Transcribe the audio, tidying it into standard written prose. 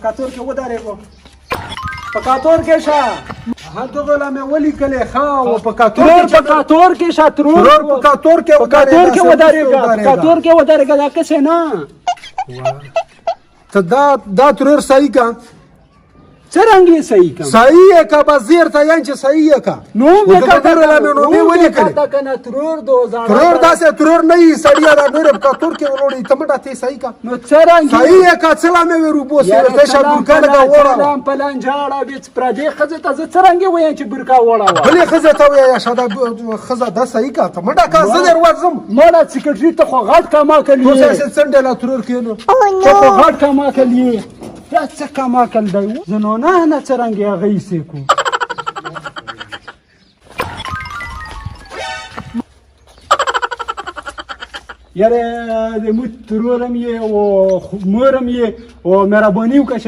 کاتور کې ودرېږو په کاتور کې شه دغه لا مې ولیکلې ښه او په کاتور کې شه ترور په کاتور کې ودرېږه په کاتور کې ودرېږه دا کسې نه ته دا ترور صحیح کا څرنګه صحیح کا صحیح کا بزیر ته یان چې صحیح کا نو مې کاتور لا مې نو مې ولیکلې تا کنه ترور داسې ترور نه یې سړیا دا نور په کاتور کې وروړي تمټه ته صحیح کا نو څرنګه صحیح کا څلا مې ورو سره ته شابو کله کا وړه پلان جاړه بیت پر دې خزه ته څرنګه وای چې برکا وړه بلې خزه ته وای شاده خزه دا صحیح کا تمټه کا زه ورځم مولا سکرټری ته خو غټ کما کلی نو څه څنډه لا ترور کینو خو غټ کما کلی دا څه کما کل دی زنونه نه څرنګه هغه یې کو یاره د مو ترورم یې او مورم یې او مهرباني وکړه